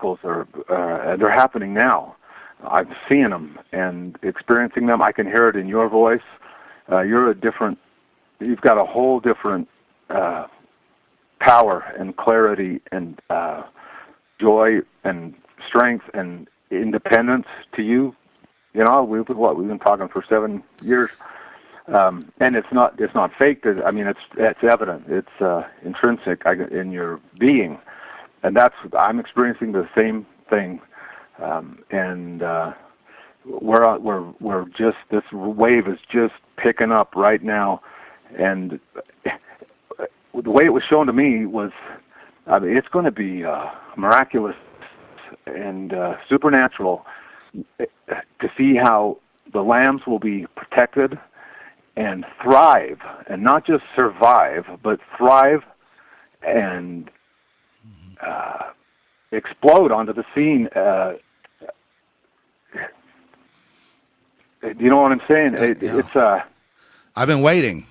miracles are they're happening now. I'm seeing them and experiencing them. I can hear it in your voice. You've got a whole different power and clarity and joy and strength and independence to you. You know, we've been talking for 7 years, and it's not fake. I mean, it's evident. It's intrinsic in your being, and I'm experiencing the same thing. And we're just, this wave is just picking up right now, and the way it was shown to me was, it's going to be miraculous and supernatural to see how the lambs will be protected and thrive, and not just survive, but thrive and explode onto the scene. You know what I'm saying? It's I've been waiting.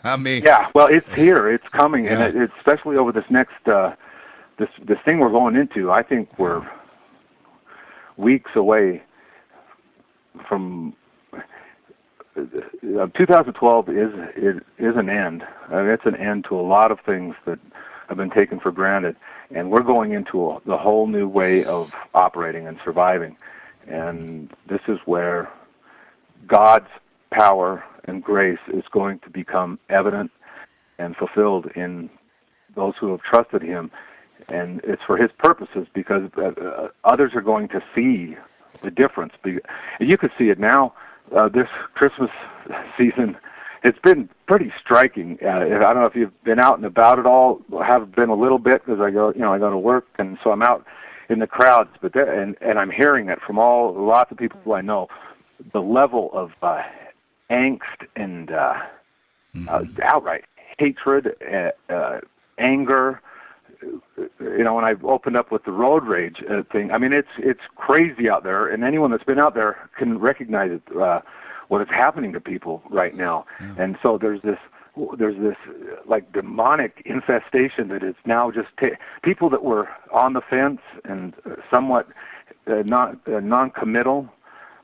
I mean, yeah. Well, it's here. It's coming, yeah. and it's especially over this next this thing we're going into. I think we're weeks away from 2012 is an end. It's an end to a lot of things that have been taken for granted, and we're going into the whole new way of operating and surviving. And this is where God's power and grace is going to become evident and fulfilled in those who have trusted Him. And it's for His purposes, because others are going to see the difference. You could see it now. This Christmas season, it's been pretty striking. I don't know if you've been out and about at all. I have been a little bit, because I go to work, and so I'm out in the crowds. But and I'm hearing it from lots of people I know. The level of angst and outright hatred, anger. You know, when I opened up with the road rage thing, I mean, it's crazy out there, and anyone that's been out there can recognize it, what is happening to people right now. Yeah. And so there's this like demonic infestation that is now just people that were on the fence and somewhat non-committal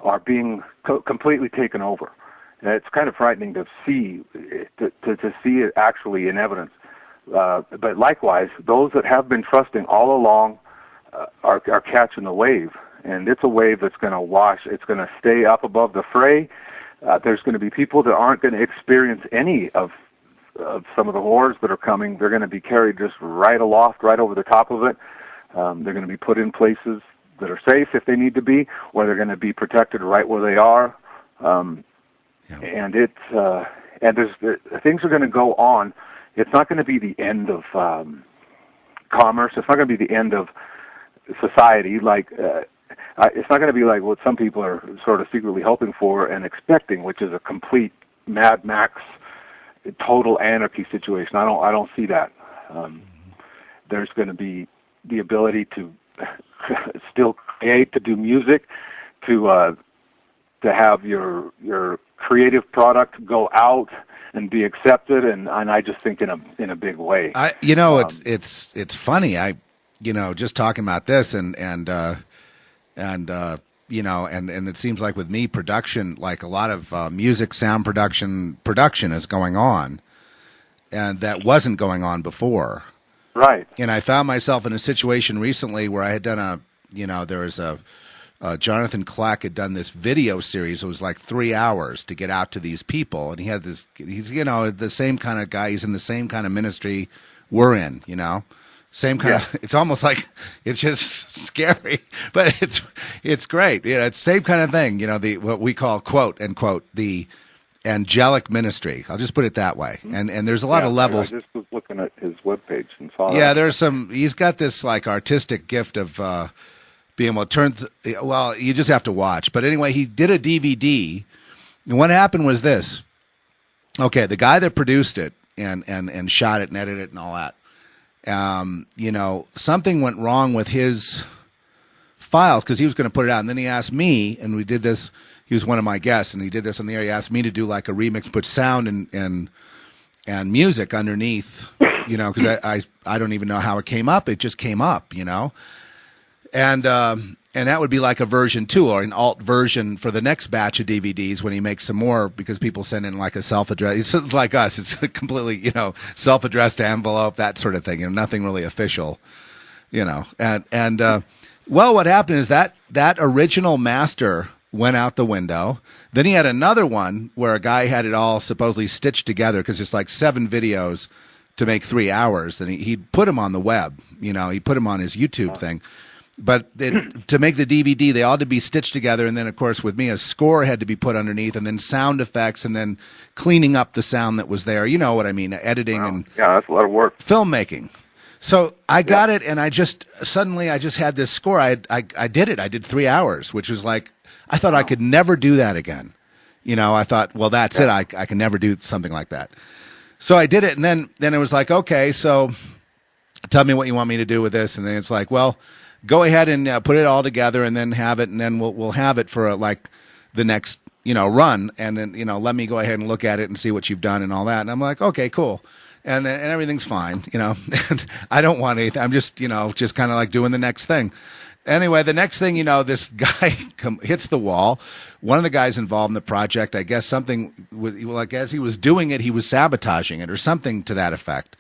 are being completely taken over. And it's kind of frightening to see it actually in evidence. But likewise, those that have been trusting all along are catching the wave, and it's a wave that's going to wash. It's going to stay up above the fray. There's going to be people that aren't going to experience any of some of the horrors that are coming. They're going to be carried just right aloft, right over the top of it. They're going to be put in places that are safe if they need to be, or they're going to be protected right where they are. And things are going to go on. It's not going to be the end of commerce. It's not going to be the end of society. It's not going to be like what some people are sort of secretly hoping for and expecting, which is a complete Mad Max, total anarchy situation. I don't see that. There's going to be the ability to still create, to do music, to have your creative product go out and be accepted, and I just think in a big way. It's funny. Just talking about this and it seems like with me, production, like a lot of music, sound production is going on, and that wasn't going on before. Right. And I found myself in a situation recently where I had done there was Jonathan Kleck had done this video series. It was like 3 hours to get out to these people. And he had this, he's, the same kind of guy. He's in the same kind of ministry we're in, same kind of, it's almost like, it's just scary, but it's great. Yeah. It's the same kind of thing, what we call, quote unquote, the angelic ministry. I'll just put it that way. And there's a lot of levels. I just was looking at his webpage and saw that. Yeah, he's got this like artistic gift of, being able to turn, you just have to watch. But anyway, he did a DVD, and what happened was this. Okay, the guy that produced it and shot it and edited it and all that, something went wrong with his files because he was going to put it out. And then he asked me, and we did this. He was one of my guests, and he did this on the air. He asked me to do like a remix, put sound and music underneath, because I don't even know how it came up. It just came up, And that would be like a version 2 or an alt version for the next batch of DVDs when he makes some more, because people send in like a self-addressed. It's like us. It's a completely, self-addressed envelope, that sort of thing. Nothing really official, well, what happened is that original master went out the window. Then he had another one where a guy had it all supposedly stitched together, because it's like 7 videos to make 3 hours. And he put them on the web, he put them on his YouTube thing. But to make the DVD, they all had to be stitched together. And then, of course, with me, a score had to be put underneath, and then sound effects, and then cleaning up the sound that was there. You know what I mean? Editing. Wow. And yeah, that's a lot of work. Filmmaking. So I got it, and I just had this score. I did it. I did 3 hours, which was like, I thought I could never do that again. I thought, well, that's it. I can never do something like that. So I did it, and then it was like, okay, so tell me what you want me to do with this. And then it's like, well, go ahead and put it all together, and then have it, and then we'll have it for like the next run, and then let me go ahead and look at it and see what you've done and all that. And I'm like, okay, cool, and everything's fine, and I don't want anything. I'm just just kind of like doing the next thing. Anyway, the next thing this guy hits the wall. One of the guys involved in the project, I guess something like as he was doing it, he was sabotaging it or something to that effect.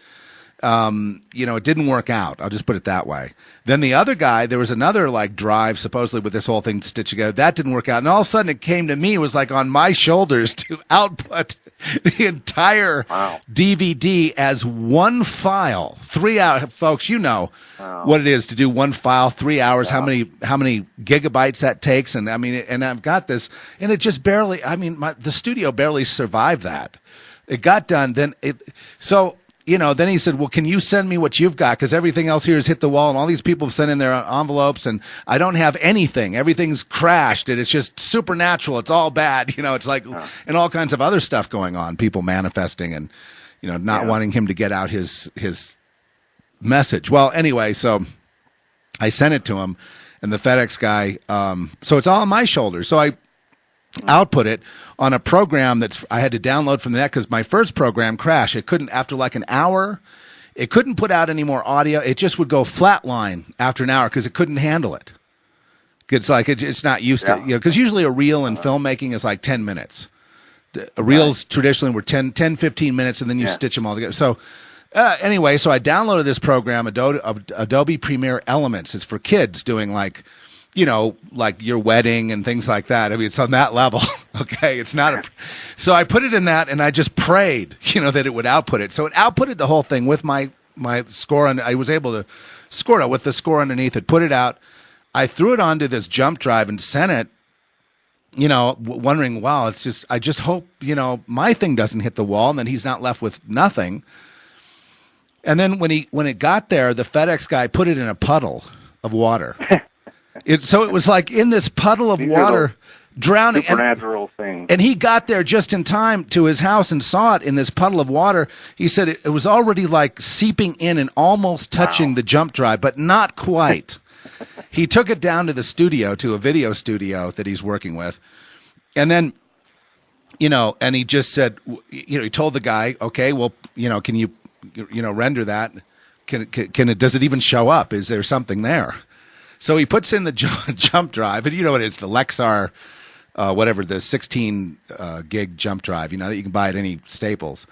It didn't work out. I'll just put it that way. Then the other guy, there was another like drive supposedly with this whole thing stitched together. That didn't work out. And all of a sudden it came to me, it was like on my shoulders to output the entire DVD as one file. 3 hours, folks, what it is to do one file, 3 hours, how many gigabytes that takes. And I mean, and I've got this, and it just barely, the studio barely survived that. It got done. Then he said, well, can you send me what you've got? Because everything else here has hit the wall, and all these people have sent in their envelopes, and I don't have anything. Everything's crashed, and it's just supernatural. It's all bad. It's like, and all kinds of other stuff going on, people manifesting and, not wanting him to get out his message. Well, anyway, so I sent it to him, and the FedEx guy, so it's all on my shoulders. So I output it on a program I had to download from the net, because my first program crashed. It couldn't, after like an hour, it couldn't put out any more audio. It just would go flatline after an hour because it couldn't handle it. It's like it's not used to, because usually a reel in filmmaking is like 10 minutes. Reels traditionally were 10, 15 minutes, and then you stitch them all together. So anyway, so I downloaded this program, Adobe Premiere Elements. It's for kids doing like your wedding and things like that. I mean, it's on that level. Okay. It's not so I put it in that, and I just prayed, that it would output it. So it outputted the whole thing with my score. And I was able to score it with the score underneath it, put it out. I threw it onto this jump drive and sent it, wondering, wow, I just hope, my thing doesn't hit the wall and then he's not left with nothing. And then when it got there, the FedEx guy put it in a puddle of water. So it was like in this puddle of water, drowning. Supernatural thing. And he got there just in time to his house and saw it in this puddle of water. He said it was already like seeping in and almost touching the jump drive, but not quite. He took it down to the studio, to a video studio that he's working with. And then, and he just said, he told the guy, okay, well, can you, render that? Can it, does it even show up? Is there something there? So he puts in the jump drive, and you know what it is, the Lexar, whatever, the 16 gig jump drive, that you can buy at any Staples.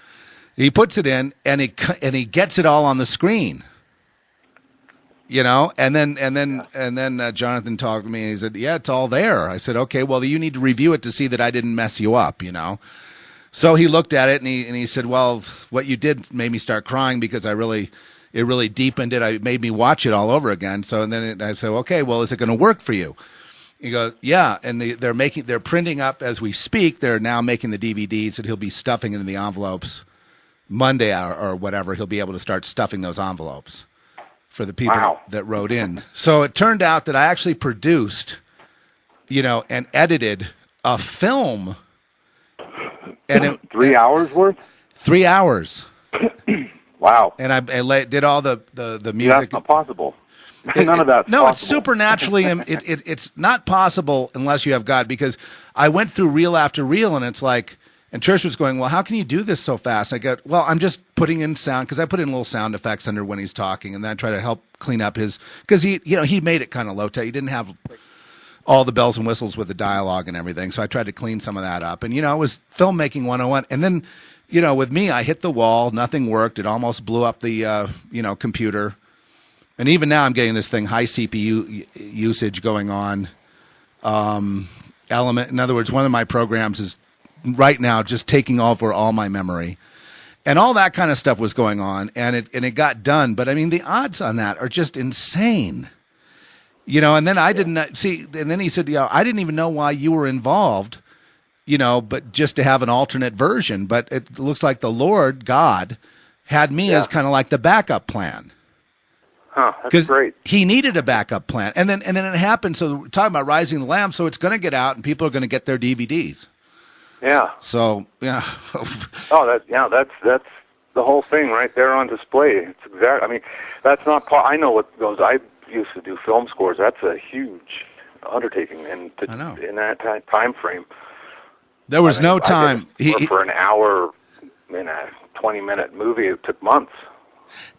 He puts it in, and he gets it all on the screen. And then Jonathan talked to me, and he said, yeah, it's all there. I said, okay, well, you need to review it to see that I didn't mess you up, So he looked at it, and he said, well, what you did made me start crying because it really deepened it. It made me watch it all over again. So, and then I said, okay, well, is it going to work for you? He goes, yeah. And they're printing up as we speak. They're now making the DVDs that he'll be stuffing into the envelopes Monday or whatever. He'll be able to start stuffing those envelopes for the people that wrote in. So it turned out that I actually produced, and edited a film. And 3 hours worth? 3 hours. Wow. And I did all the music. Yeah, that's not possible. None of that's no, possible. It's supernaturally, it's not possible unless you have God, because I went through reel after reel, and it's like, And Trish was going, well, how can you do this so fast? I go, well, I'm just putting in sound, because I put in little sound effects under when he's talking, and then I try to help clean up his, because he made it kind of low tech. He didn't have all the bells and whistles with the dialogue and everything, so I tried to clean some of that up. And, it was filmmaking 101. And then, with me, I hit the wall. Nothing worked. It almost blew up the, computer. And even now I'm getting this thing, high CPU usage going on. Element. In other words, one of my programs is right now just taking over all my memory. And all that kind of stuff was going on, and it got done. But, I mean, the odds on that are just insane. And then I didn't see, and then he said, I didn't even know why you were involved, but just to have an alternate version. But it looks like the Lord, God, had me as kind of like the backup plan. Huh, that's great. He needed a backup plan. And then it happened. So we're talking about Rising the Lamb. So it's going to get out and people are going to get their DVDs. Yeah. So, yeah. That's the whole thing right there on display. It's exact. I mean, that's not part. I know what goes. I used to do film scores. That's a huge undertaking, and in that time frame, there was no time. For an hour in a 20-minute movie, it took months.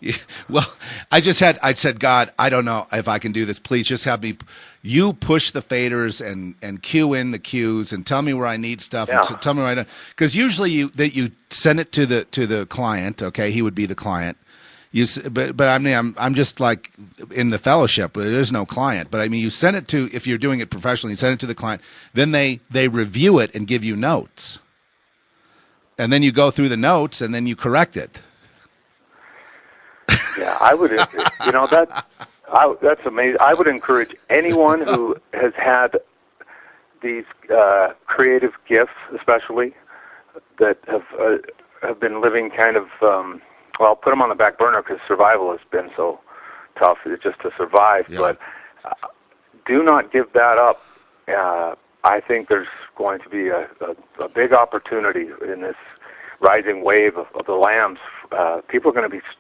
Yeah, well, I said, God, I don't know if I can do this. Please just have me, you push the faders and cue in the cues and tell me where I need stuff. Yeah. And tell me where I don't. Because usually you send it to the client. Okay, he would be the client. But I mean, I'm just like in the fellowship. There's no client. But I mean, you send it to, if you're doing it professionally, you send it to the client. Then they review it and give you notes. And then you go through the notes and then you correct it. Yeah, I would. That's amazing. I would encourage anyone who has had these creative gifts, especially that have been living kind of put them on the back burner because survival has been so tough just to survive. Yeah. But do not give that up. I think there's going to be a big opportunity in this rising wave of the lambs. People are going to be